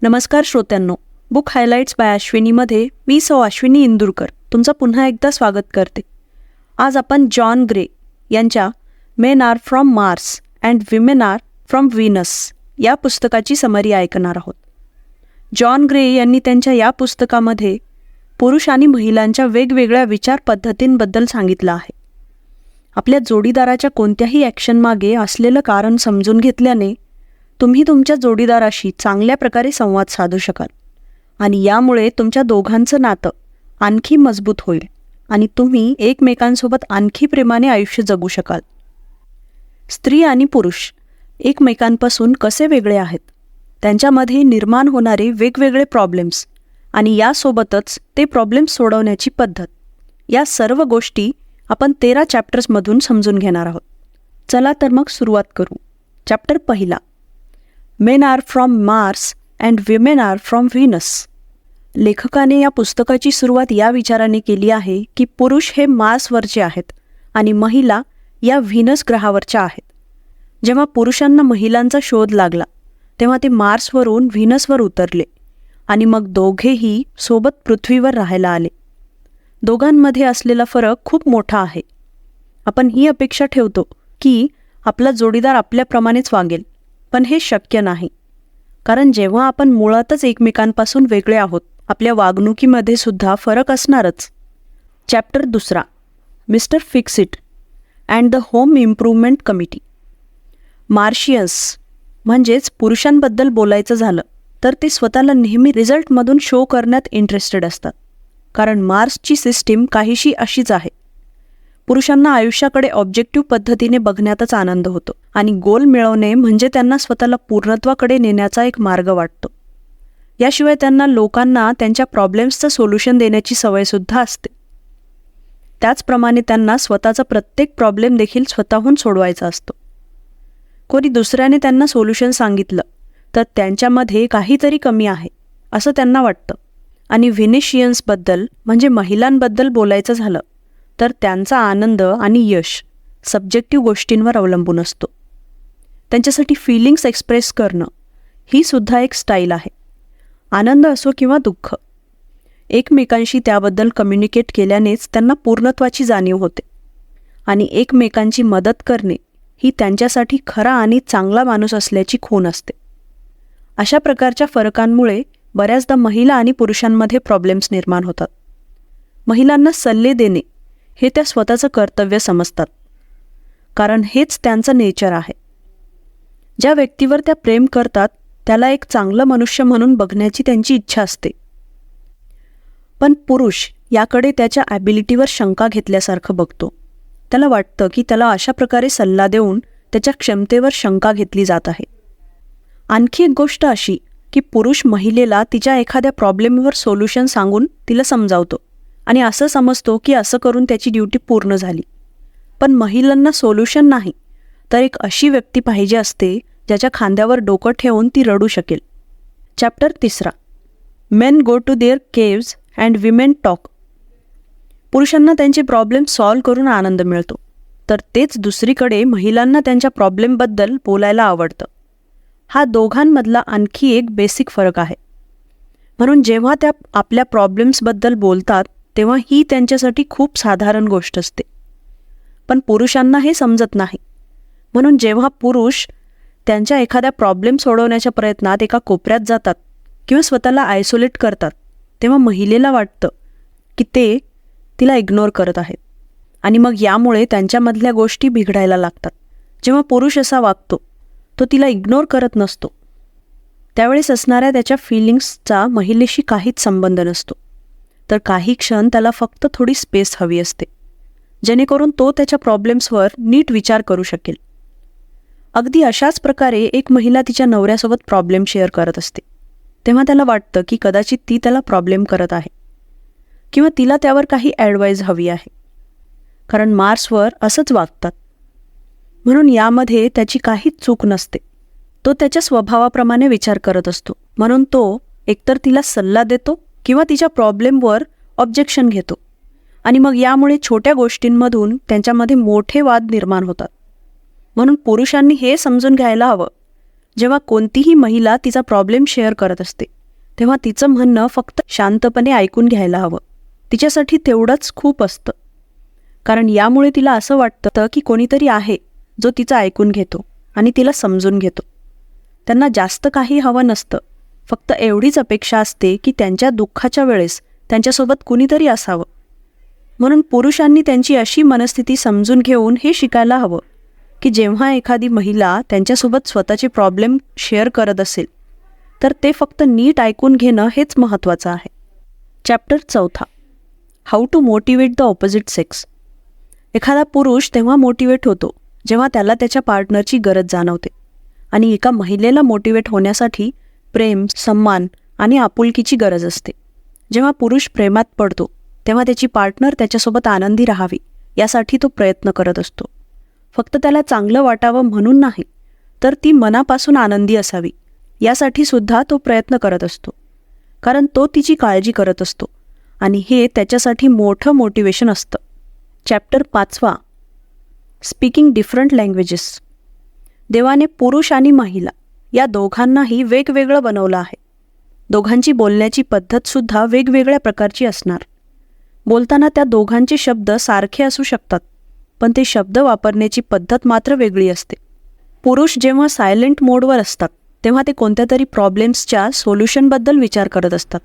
नमस्कार श्रोत्यांनो, book highlights by अश्विनीमध्ये मी अश्विनी इंदुरकर तुमचं पुन्हा एकदा स्वागत करते. आज आपण जॉन ग्रे यांच्या men are from Mars and women are from Venus या पुस्तकाची समरी ऐकणार आहोत. जॉन ग्रे यांनी त्यांच्या या पुस्तकामध्ये पुरुष आणि महिलांच्या वेगवेगळ्या विचार पद्धतींबद्दल सांगितलं आहे. आपल्या जोडीदाराच्या कोणत्याही ॲक्शनमागे असलेलं कारण समजून घेतल्याने तुम्ही तुमच्या जोडीदाराशी चांगल्या प्रकारे संवाद साधू शकाल आणि यामुळे तुमच्या दोघांचं नातं आणखी मजबूत होईल आणि तुम्ही एकमेकांसोबत आणखी प्रेमाने आयुष्य जगू शकाल. स्त्री आणि पुरुष एकमेकांपासून कसे वेगळे आहेत, त्यांच्यामध्ये निर्माण होणारे वेगवेगळे प्रॉब्लेम्स आणि यासोबतच ते प्रॉब्लेम्स सोडवण्याची पद्धत, या सर्व गोष्टी आपण 13 चॅप्टर्समधून समजून घेणार आहोत. चला तर मग सुरुवात करू. चॅप्टर पहिला, men are from Mars and women are from Venus. लेखकाने या पुस्तकाची सुरुवात या विचाराने केली आहे की पुरुष हे मार्सवरचे आहेत आणि महिला या व्हीनस ग्रहावरच्या आहेत. जेव्हा पुरुषांना महिलांचा शोध लागला तेव्हा ते मार्सवरून व्हीनसवर उतरले आणि मग दोघेही सोबत पृथ्वीवर राहायला आले. दोघांमध्ये असलेला फरक खूप मोठा आहे. आपण ही अपेक्षा ठेवतो की आपला जोडीदार आपल्याप्रमाणेच वागेल, पण हे शक्य नाही. कारण जेव्हा आपण मुळातच एकमेकांपासून वेगळे आहोत, आपल्या वागणुकीमध्ये सुद्धा फरक असणारच. चॅप्टर दुसरा, mister fixit and the home improvement committee. Martians म्हणजेच पुरुषांबद्दल बोलायचं झालं तर ते स्वतःला नेहमी रिझल्टमधून शो करण्यात इंटरेस्टेड असतात. कारण मार्सची सिस्टीम काहीशी अशीच आहे. पुरुषांना आयुष्याकडे ऑब्जेक्टिव्ह पद्धतीने बघण्यातच आनंद होतो आणि गोल मिळवणे म्हणजे त्यांना स्वतःला पूर्णत्वाकडे नेण्याचा एक मार्ग वाटतो. याशिवाय त्यांना लोकांना त्यांच्या प्रॉब्लेम्सचं सोल्युशन देण्याची सवयसुद्धा असते. त्याचप्रमाणे त्यांना स्वतःचा प्रत्येक प्रॉब्लेम देखील स्वतःहून सोडवायचा असतो. कोणी दुसऱ्याने त्यांना सोल्युशन सांगितलं तर त्यांच्यामध्ये काहीतरी कमी आहे असं त्यांना वाटतं. आणि व्हिनिशियन्सबद्दल म्हणजे महिलांबद्दल बोलायचं झालं तर त्यांचा आनंद आणि यश सब्जेक्टिव्ह गोष्टींवर अवलंबून असतो. त्यांच्यासाठी फीलिंग्स एक्सप्रेस करणं ही सुद्धा एक स्टाईल आहे. आनंद असो किंवा दुःख, एकमेकांशी त्याबद्दल कम्युनिकेट केल्यानेच त्यांना पूर्णत्वाची जाणीव होते आणि एकमेकांची मदत करणे ही त्यांच्यासाठी खरा आणि चांगला माणूस असल्याची खूण असते. अशा प्रकारच्या फरकांमुळे बऱ्याचदा महिला आणि पुरुषांमध्ये प्रॉब्लेम्स निर्माण होतात. महिलांना सल्ले देणे हे त्या स्वतःचं कर्तव्य समजतात, कारण हेच त्यांचं नेचर आहे. ज्या व्यक्तीवर त्या प्रेम करतात त्याला एक चांगलं मनुष्य म्हणून बघण्याची त्यांची इच्छा असते. पण पुरुष याकडे त्याच्या ॲबिलिटीवर शंका घेतल्यासारखं बघतो. त्याला वाटतं की त्याला अशा प्रकारे सल्ला देऊन त्याच्या क्षमतेवर शंका घेतली जात आहे. आणखी एक गोष्ट अशी की पुरुष महिलेला तिच्या एखाद्या प्रॉब्लेमवर सोल्युशन सांगून तिला समजावतो आणि असं समजतो की असं करून त्याची ड्युटी पूर्ण झाली. पण महिलांना सोल्युशन नाही तर एक अशी व्यक्ती पाहिजे असते ज्याच्या खांद्यावर डोकं ठेवून ती रडू शकेल. चॅप्टर तिसरा, men go to their caves and women talk. पुरुषांना त्यांचे प्रॉब्लेम सॉल्व्ह करून आनंद मिळतो, तर तेच दुसरीकडे महिलांना त्यांच्या प्रॉब्लेमबद्दल बोलायला आवडतं. हा दोघांमधला आणखी एक बेसिक फरक आहे. म्हणून जेव्हा त्या आपल्या प्रॉब्लेम्सबद्दल बोलतात तेव्हा ही त्यांच्यासाठी खूप साधारण गोष्ट असते. पण पुरुषांना हे समजत नाही. म्हणून जेव्हा पुरुष त्यांच्या एखाद्या प्रॉब्लेम सोडवण्याच्या प्रयत्नात एका कोपऱ्यात जातात किंवा स्वतःला आयसोलेट करतात तेव्हा महिलेला वाटतं की ते तिला इग्नोर करत आहेत आणि मग यामुळे त्यांच्यामधल्या गोष्टी बिघडायला लागतात. जेव्हा पुरुष असा वागतो तो तिला इग्नोर करत नसतो, त्यावेळेस असणाऱ्या त्याच्या फिलिंग्सचा महिलेशी काहीच संबंध नसतो. तर काही क्षण त्याला फक्त थोडी स्पेस हवी असते जेणेकरून तो त्याच्या प्रॉब्लेम्सवर नीट विचार करू शकेल. अगदी अशाच प्रकारे एक महिला तिच्या नवऱ्यासोबत प्रॉब्लेम शेअर करत असते. तेव्हा त्याला वाटतं की कदाचित ती त्याला प्रॉब्लेम करत आहे किंवा तिला त्यावर काही ॲडवाईज हवी आहे, कारण मार्सवर असंच वागतात. म्हणून यामध्ये त्याची काहीच चूक नसते. तो त्याच्या स्वभावाप्रमाणे विचार करत असतो. म्हणून तो एकतर तिला सल्ला देतो किंवा तिच्या प्रॉब्लेमवर ऑब्जेक्शन घेतो आणि मग यामुळे छोट्या गोष्टींमधून त्यांच्यामध्ये मोठे वाद निर्माण होतात. म्हणून पुरुषांनी हे समजून घ्यायला हवं जेव्हा कोणतीही महिला तिचा प्रॉब्लेम शेअर करत असते तेव्हा तिचं म्हणणं फक्त शांतपणे ऐकून घ्यायला हवं. तिच्यासाठी तेवढंच खूप असतं, कारण यामुळे तिला असं वाटतं की कोणीतरी आहे जो तिचं ऐकून घेतो आणि तिला समजून घेतो. त्यांना जास्त काही हवं नसतं, फक्त एवढीच अपेक्षा असते की त्यांच्या दुःखाच्या वेळेस त्यांच्यासोबत कुणीतरी असावं. म्हणून पुरुषांनी त्यांची अशी मनस्थिती समजून घेऊन हे शिकायला हवं की जेव्हा एखादी महिला त्यांच्यासोबत स्वतःचे प्रॉब्लेम शेअर करत असेल तर ते फक्त नीट ऐकून घेणं हेच महत्त्वाचं आहे. Chapter 4. How to motivate the opposite sex. एखादा पुरुष तेव्हा मोटिवेट होतो जेव्हा त्याला त्याच्या पार्टनरची गरज जाणवते. आणि एका महिलेला मोटिवेट होण्यासाठी प्रेम, सन्मान आणि आपुलकीची गरज असते. जेव्हा पुरुष प्रेमात पडतो तेव्हा त्याची पार्टनर त्याच्यासोबत आनंदी राहावी यासाठी तो प्रयत्न करत असतो. फक्त त्याला चांगलं वाटावं म्हणून नाही, तर ती मनापासून आनंदी असावी यासाठी सुद्धा तो प्रयत्न करत असतो, कारण तो तिची काळजी करत असतो आणि हे त्याच्यासाठी मोठं मोटिवेशन असतं. चॅप्टर 5. Speaking different languages. देवाने पुरुष आणि महिला या दोघांनाही वेगवेगळं बनवलं आहे. दोघांची बोलण्याची पद्धतसुद्धा वेगवेगळ्या प्रकारची असणार. बोलताना त्या दोघांचे शब्द सारखे असू शकतात, पण ते शब्द वापरण्याची पद्धत मात्र वेगळी असते. पुरुष जेव्हा सायलेंट मोडवर असतात तेव्हा ते कोणत्या तरी प्रॉब्लेम्सच्या सोल्युशनबद्दल विचार करत असतात,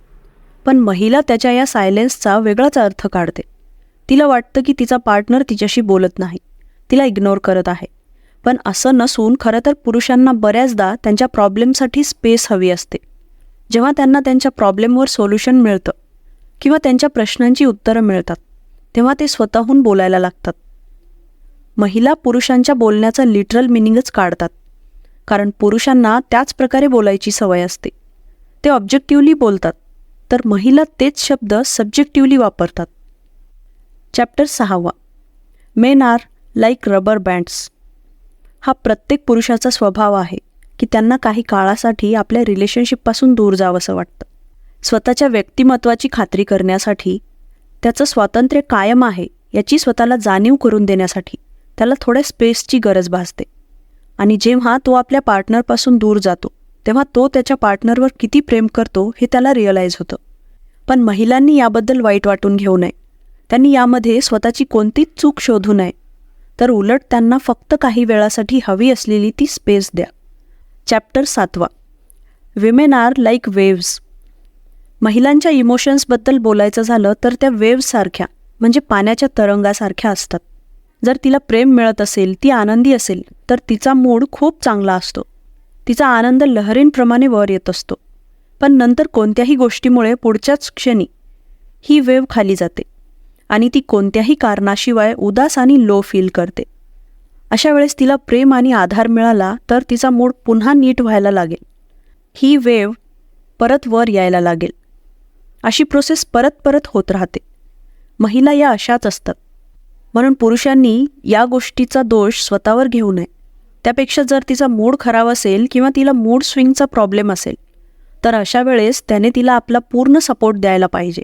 पण महिला त्याच्या या सायलेन्सचा वेगळाच अर्थ काढते. तिला वाटतं की तिचा पार्टनर तिच्याशी बोलत नाही, तिला इग्नोर करत आहे. पण असं नसून खरं तर पुरुषांना बऱ्याचदा त्यांच्या प्रॉब्लेमसाठी स्पेस हवी असते. जेव्हा त्यांना त्यांच्या प्रॉब्लेमवर सोल्युशन मिळतं किंवा त्यांच्या प्रश्नांची उत्तरं मिळतात तेव्हा ते स्वतःहून बोलायला लागतात. महिला पुरुषांच्या बोलण्याचा लिटरल मिनिंगच काढतात, कारण पुरुषांना त्याच प्रकारे बोलायची सवय असते. ते ऑब्जेक्टिव्हली बोलतात, तर महिला तेच शब्द सब्जेक्टिव्हली वापरतात. Chapter 6. Men are like rubber bands. हा प्रत्येक पुरुषाचा स्वभाव आहे की त्यांना काही काळासाठी आपल्या रिलेशनशिपपासून दूर जावंसं वाटतं. स्वतःच्या व्यक्तिमत्वाची खात्री करण्यासाठी, त्याचं स्वातंत्र्य कायम आहे याची स्वतःला जाणीव करून देण्यासाठी त्याला थोड्या स्पेसची गरज भासते. आणि जेव्हा तो आपल्या पार्टनरपासून दूर जातो तेव्हा तो त्याच्या पार्टनरवर किती प्रेम करतो हे त्याला रिअलाईज होतं. पण महिलांनी याबद्दल वाईट वाटून घेऊ नये. त्यांनी यामध्ये स्वतःची कोणतीच चूक शोधू नये, तर उलट त्यांना फक्त काही वेळासाठी हवी असलेली ती स्पेस द्या. Chapter 7. Women are like waves. महिलांच्या इमोशन्सबद्दल बोलायचं झालं तर त्या वेव्हसारख्या म्हणजे पाण्याच्या तरंगासारख्या असतात. जर तिला प्रेम मिळत असेल, ती आनंदी असेल, तर तिचा मूड खूप चांगला असतो. तिचा आनंद लहरींप्रमाणे वर येत असतो. पण नंतर कोणत्याही गोष्टीमुळे पुढच्याच क्षणी ही वेव्ह खाली जाते आणि ती कोणत्याही कारणाशिवाय उदास आणि लो फील करते. अशा वेळेस तिला प्रेम आणि आधार मिळाला तर तिचा मूड पुन्हा नीट व्हायला लागेल. ही वेव्ह परत वर यायला लागेल. अशी प्रोसेस परत परत होत राहते. महिला या अशाच असतात. म्हणून पुरुषांनी या गोष्टीचा दोष स्वतःवर घेऊ नये. त्यापेक्षा जर तिचा मूड खराब असेल किंवा तिला मूड स्विंगचा प्रॉब्लेम असेल तर अशा वेळेस त्याने तिला आपला पूर्ण सपोर्ट द्यायला पाहिजे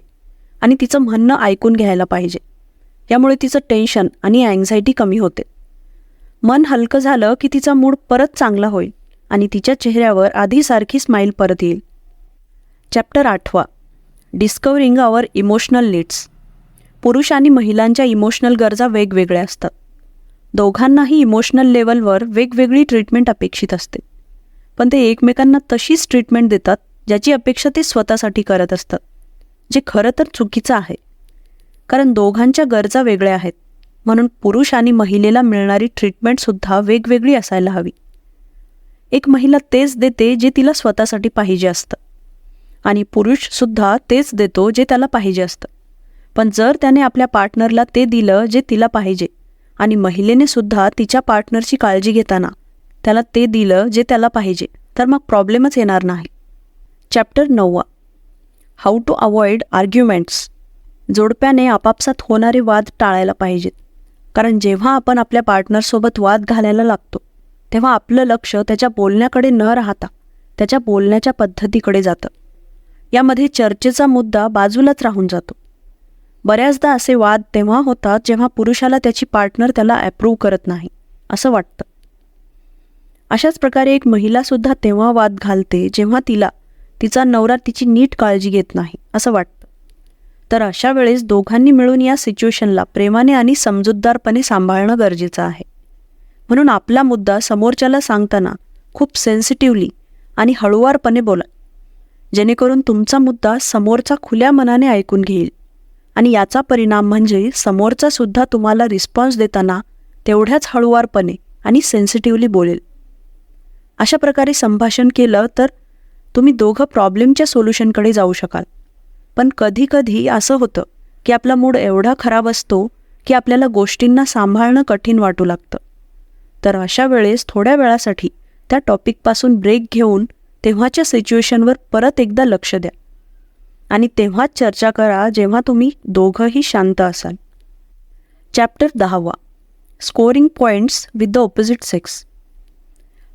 आणि तिचं म्हणणं ऐकून घ्यायला पाहिजे. यामुळे तिचं टेन्शन आणि अँझायटी कमी होते. मन हलकं झालं की तिचा मूड परत चांगला होईल आणि तिच्या चेहऱ्यावर आधीसारखी स्माईल परत येईल. चॅप्टर 8. डिस्कवरिंग आवर इमोशनल नीड्स. पुरुष आणि महिलांच्या इमोशनल गरजा वेगवेगळ्या असतात. दोघांनाही इमोशनल लेवलवर वेगवेगळी ट्रीटमेंट अपेक्षित असते, पण ते एकमेकांना तशीच ट्रीटमेंट देतात ज्याची अपेक्षा ते स्वतःसाठी करत असतात, जे खरं तर चुकीचं आहे. कारण दोघांच्या गरजा वेगळ्या आहेत, म्हणून पुरुष आणि महिलेला मिळणारी ट्रीटमेंटसुद्धा वेगवेगळी असायला हवी. एक महिला तेच देते जे तिला स्वतःसाठी पाहिजे असतं आणि पुरुषसुद्धा तेच देतो जे त्याला पाहिजे असतं. पण जर त्याने आपल्या पार्टनरला ते दिलं जे तिला पाहिजे आणि महिलेने सुद्धा तिच्या पार्टनरची काळजी घेताना त्याला ते दिलं जे त्याला पाहिजे, तर मग प्रॉब्लेमच येणार नाही. Chapter 9. How to avoid arguments. जोडप्याने आपापसात होणारे वाद टाळायला पाहिजेत, कारण जेव्हा आपण आपल्या पार्टनरसोबत वाद घालायला लागतो तेव्हा आपलं लक्ष त्याच्या बोलण्याकडे न राहता त्याच्या बोलण्याच्या पद्धतीकडे जातं. यामध्ये चर्चेचा मुद्दा बाजूलाच राहून जातो. बऱ्याचदा असे वाद तेव्हा होतात जेव्हा पुरुषाला त्याची पार्टनर त्याला अप्रूव्ह करत नाही असं वाटतं. अशाच प्रकारे एक महिलासुद्धा तेव्हा वाद घालते जेव्हा तिला तिचा नवरा तिची नीट काळजी घेत नाही असं वाटतं. तर अशा वेळेस दोघांनी मिळून या सिच्युएशनला प्रेमाने आणि समजूतदारपणे सांभाळणं गरजेचं आहे. म्हणून आपला मुद्दा समोरच्याला सांगताना खूप सेन्सिटिव्हली आणि हळुवारपणे बोला, जेणेकरून तुमचा मुद्दा समोरचा खुल्या मनाने ऐकून घेईल आणि याचा परिणाम म्हणजे समोरचा सुद्धा तुम्हाला रिस्पॉन्स देताना तेवढ्याच हळुवारपणे आणि सेन्सिटिव्हली बोलेल. अशा प्रकारे संभाषण केलं तर तुम्ही दोघं प्रॉब्लेमच्या सोल्युशनकडे जाऊ शकाल. पण कधीकधी असं होतं की आपला मूड एवढा खराब असतो की आपल्याला गोष्टींना सांभाळणं कठीण वाटू लागतं. तर अशा वेळेस थोड्या वेळासाठी त्या टॉपिकपासून ब्रेक घेऊन तेव्हाच्या सिच्युएशनवर परत एकदा लक्ष द्या आणि तेव्हाच चर्चा करा जेव्हा तुम्ही दोघंही शांत असाल. Chapter 10 scoring points with the opposite sex.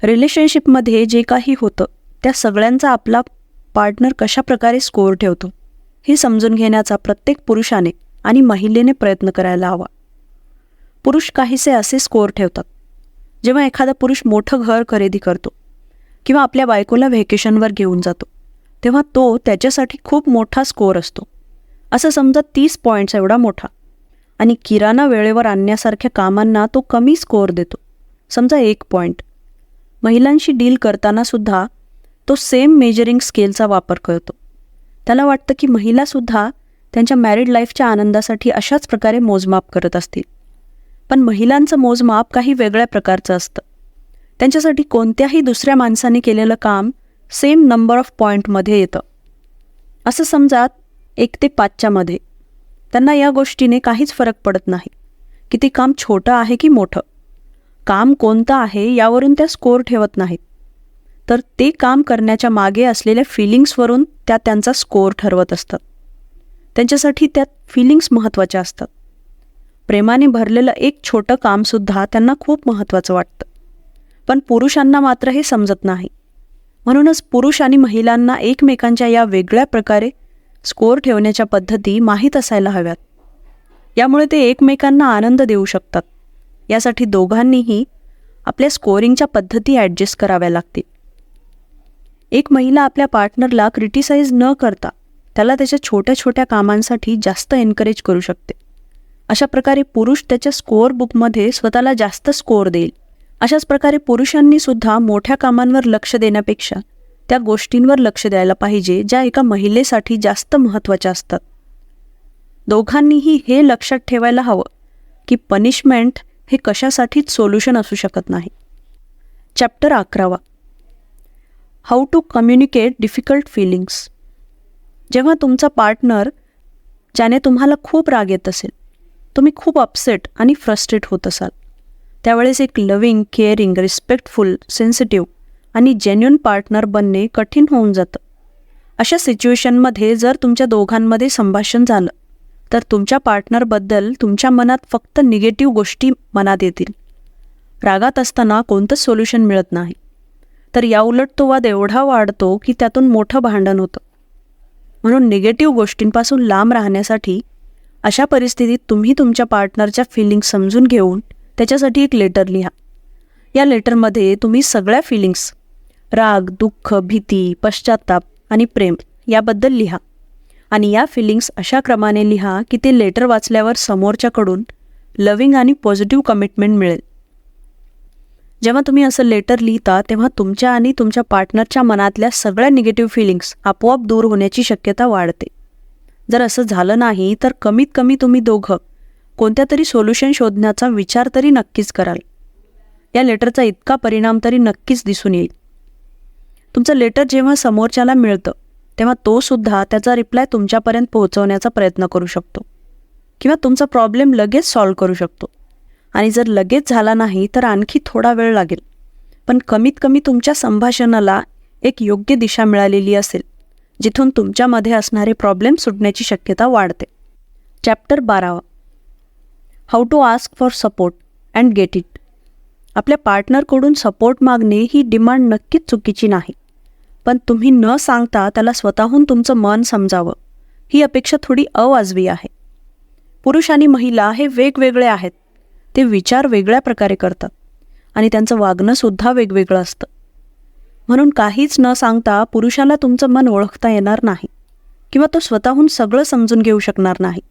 रिलेशनशिपमध्ये जे काही होतं त्या सगळ्यांचा आपला पार्टनर कशा प्रकारे स्कोअर ठेवतो हे समजून घेण्याचा प्रत्येक पुरुषाने आणि महिलेने प्रयत्न करायला हवा. पुरुष काहीसे असे स्कोअर ठेवतात. जेव्हा एखादा पुरुष मोठं घर खरेदी करतो किंवा आपल्या बायकोला व्हॅकेशनवर घेऊन जातो तेव्हा तो त्याच्यासाठी खूप मोठा स्कोअर असतो. असं समजा 30 पॉईंट्स एवढा मोठा. आणि किराणा वेळेवर आणण्यासारख्या कामांना तो कमी स्कोअर देतो, समजा 1 पॉईंट. महिलांशी डील करताना सुद्धा तो सेम मेजरिंग स्केलचा वापर करतो. त्याला वाटतं की महिलासुद्धा त्यांच्या मॅरिड लाईफच्या आनंदासाठी अशाच प्रकारे मोजमाप करत असतील. पण महिलांचं मोजमाप काही वेगळ्या प्रकारचं असतं. त्यांच्यासाठी कोणत्याही दुसऱ्या माणसाने केलेलं काम सेम नंबर ऑफ पॉईंटमध्ये येतं. असं समजा 1 ते 5च्या मध्ये. त्यांना या गोष्टीने काहीच फरक पडत नाही की ते काम छोटं आहे की मोठं. काम कोणतं आहे यावरून त्या स्कोअर ठेवत नाहीत, तर ते काम करण्याच्या मागे असलेल्या फिलिंग्सवरून त्या त्यांचा स्कोअर ठरवत असतात. त्यांच्यासाठी त्यात फिलिंग्स महत्त्वाच्या असतात. प्रेमाने भरलेलं एक छोटं कामसुद्धा त्यांना खूप महत्त्वाचं वाटतं. पण पुरुषांना मात्र हे समजत नाही. म्हणूनच पुरुष आणि महिलांना एकमेकांच्या या वेगळ्या प्रकारे स्कोअर ठेवण्याच्या पद्धती माहीत असायला हव्यात. यामुळे ते एकमेकांना आनंद देऊ शकतात. यासाठी दोघांनीही आपल्या स्कोअरिंगच्या पद्धती ॲडजस्ट कराव्या लागतील. एक महिला आपल्या पार्टनरला क्रिटिसाइज न करता त्याला त्याच्या छोट्या छोट्या कामांसाठी जास्त एनकरेज करू शकते. अशा प्रकारे पुरुष त्याच्या स्कोअर बुकमध्ये स्वतःला जास्त स्कोअर देईल. अशाच प्रकारे पुरुषांनी सुद्धा मोठ्या कामांवर लक्ष देण्यापेक्षा त्या गोष्टींवर लक्ष द्यायला पाहिजे ज्या एका महिलेसाठी जास्त महत्त्वाच्या असतात. दोघांनीही हे लक्षात ठेवायला हवं की पनिशमेंट हे कशासाठीच सोल्युशन असू शकत नाही. Chapter 11 how to communicate difficult feelings. जेव्हा तुमचा पार्टनर ज्याने तुम्हाला खूप राग येत असेल, तुम्ही खूप अपसेट आणि फ्रस्ट्रेट होत असाल, त्यावेळेस एक लव्हिंग, केअरिंग, रिस्पेक्टफुल, सेन्सिटिव्ह आणि जेन्युइन पार्टनर बनणे कठीण होऊन जातं. अशा सिच्युएशनमध्ये जर तुमच्या दोघांमध्ये संभाषण झालं तर तुमच्या पार्टनरबद्दल तुमच्या मनात फक्त निगेटिव्ह गोष्टी मनात येतील. रागात असताना कोणतंच सोल्युशन मिळत नाही. तर याउलट तो वाद एवढा वाढतो की त्यातून मोठं भांडण होतं. म्हणून निगेटिव्ह गोष्टींपासून लांब राहण्यासाठी अशा परिस्थितीत तुम्ही तुमच्या पार्टनरच्या फिलिंग्स समजून घेऊन त्याच्यासाठी एक लेटर लिहा. या लेटरमध्ये तुम्ही सगळ्या फिलिंग्स, राग, दुःख, भीती, पश्चात्ताप आणि प्रेम याबद्दल लिहा. आणि या फिलिंग्स अशा क्रमाने लिहा की ते लेटर वाचल्यावर समोरच्याकडून लव्हिंग आणि पॉझिटिव्ह कमिटमेंट मिळेल. जेव्हा तुम्ही असं लेटर लिहिता तेव्हा तुमच्या आणि तुमच्या पार्टनरच्या मनातल्या सगळ्या निगेटिव्ह फिलिंग्स आपोआप दूर होण्याची शक्यता वाढते. जर असं झालं नाही तर कमीत कमी तुम्ही दोघं कोणत्या तरी सोल्युशन शोधण्याचा विचार तरी नक्कीच कराल. या लेटरचा इतका परिणाम तरी नक्कीच दिसून येईल. तुमचं लेटर जेव्हा समोरच्याला मिळतं तेव्हा तो सुद्धा त्याचा रिप्लाय तुमच्यापर्यंत पोहोचवण्याचा प्रयत्न करू शकतो किंवा तुमचा प्रॉब्लेम लगेच सॉल्व्ह करू शकतो. आणि जर लगेच झाला नाही तर आणखी थोडा वेळ लागेल, पण कमीत कमी तुमच्या संभाषणाला एक योग्य दिशा मिळालेली असेल जिथून तुमच्यामध्ये असणारे प्रॉब्लेम सुटण्याची शक्यता वाढते. Chapter 12 how to ask for support and get it. आपल्या पार्टनरकडून सपोर्ट मागणे ही डिमांड नक्कीच चुकीची नाही, पण तुम्ही न सांगता त्याला स्वतःहून तुमचं मन समजावं ही अपेक्षा थोडी अवाजवी आहे. पुरुष आणि महिला हे वेगवेगळे आहेत. ते विचार वेगळ्या प्रकारे करतात आणि त्यांचं वागणंसुद्धा वेगवेगळं असतं. म्हणून काहीच न सांगता पुरुषाला तुमचं मन ओळखता येणार नाही किंवा तो स्वतःहून सगळं समजून घेऊ शकणार नाही.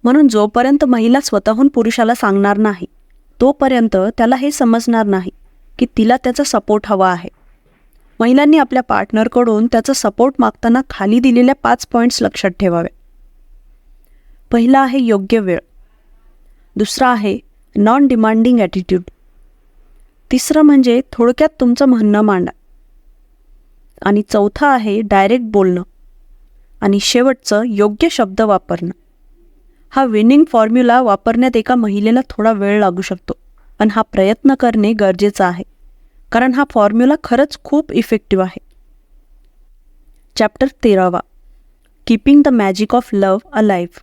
म्हणून जोपर्यंत महिला स्वतःहून पुरुषाला सांगणार नाही तोपर्यंत त्याला हे समजणार नाही की तिला त्याचा सपोर्ट हवा आहे. महिलांनी आपल्या पार्टनरकडून त्याचा सपोर्ट मागताना खाली दिलेल्या 5 पॉईंट्स लक्षात ठेवावे. पहिला आहे योग्य वेळ. दुसरा आहे नॉन डिमांडिंग ॲटिट्यूड. तिसरं म्हणजे थोडक्यात तुमचं म्हणणं मांडा. आणि चौथं आहे डायरेक्ट बोलणं. आणि शेवटचं योग्य शब्द वापरणं. हा विनिंग फॉर्म्युला वापरण्यात एका महिलेला थोडा वेळ लागू शकतो, पण हा प्रयत्न करणे गरजेचं आहे, कारण हा फॉर्म्युला खरंच खूप इफेक्टिव्ह आहे. Chapter 13. Keeping the magic of love alive.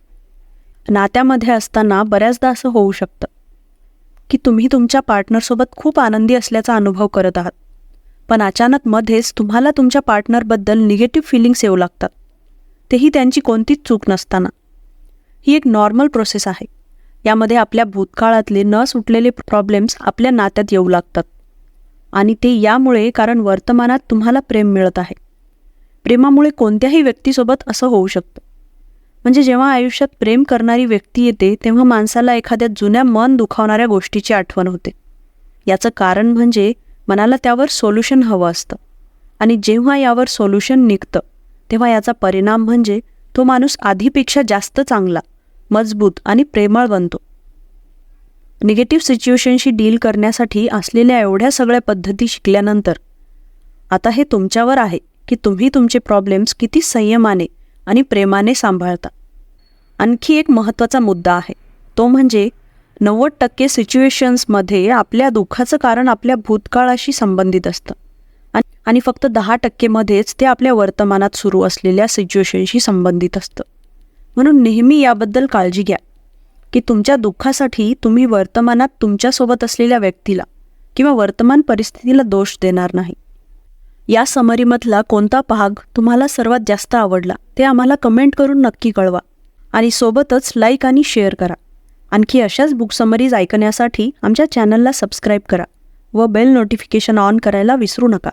नात्यामध्ये असताना बऱ्याचदा असं होऊ शकतं की तुम्ही तुमच्या पार्टनरसोबत खूप आनंदी असल्याचा अनुभव करत आहात, पण अचानक मध्येच तुम्हाला तुमच्या पार्टनरबद्दल निगेटिव्ह फिलिंग्स येऊ लागतात, तेही त्यांची कोणतीच चूक नसताना. ही एक नॉर्मल प्रोसेस आहे. यामध्ये आपल्या भूतकाळातले न सुटलेले प्रॉब्लेम्स आपल्या नात्यात येऊ लागतात आणि ते यामुळे कारण वर्तमानात तुम्हाला प्रेम मिळत आहे. प्रेमामुळे कोणत्याही व्यक्तीसोबत असं होऊ शकतं. म्हणजे जेव्हा आयुष्यात प्रेम करणारी व्यक्ती येते तेव्हा माणसाला एखाद्या जुन्या मन दुखावणाऱ्या गोष्टीची आठवण होते. याचं कारण म्हणजे मनाला त्यावर सोल्युशन हवं असतं आणि जेव्हा यावर सोल्युशन निघतं तेव्हा याचा परिणाम म्हणजे तो माणूस आधीपेक्षा जास्त चांगला, मजबूत आणि प्रेमळ बनतो. निगेटिव्ह सिच्युएशनशी डील करण्यासाठी असलेल्या एवढ्या सगळ्या पद्धती शिकल्यानंतर आता हे तुमच्यावर आहे की तुम्ही तुमचे प्रॉब्लेम्स किती संयमाने आणि प्रेमाने सांभाळता. आणखी एक महत्त्वाचा मुद्दा आहे, तो म्हणजे 90% सिच्युएशन्समध्ये आपल्या दुःखाचं कारण आपल्या भूतकाळाशी संबंधित असतं आणि फक्त 10%मध्येच ते आपल्या वर्तमानात सुरू असलेल्या सिच्युएशनशी संबंधित असतं. म्हणून नेहमी याबद्दल काळजी घ्या की तुमच्या दुःखासाठी तुम्ही वर्तमानात तुमच्यासोबत असलेल्या व्यक्तीला किंवा वर्तमान परिस्थितीला दोष देणार नाही. या समरीमधला कोणता भाग तुम्हाला सर्वात जास्त आवडला ते आम्हाला कमेंट करून नक्की कळवा आणि सोबतच लाईक आणि शेअर करा. आणखी अशाच बुक समरीज ऐकण्यासाठी आमच्या चॅनलला सबस्क्राईब करा व बेल नोटिफिकेशन ऑन करायला विसरू नका.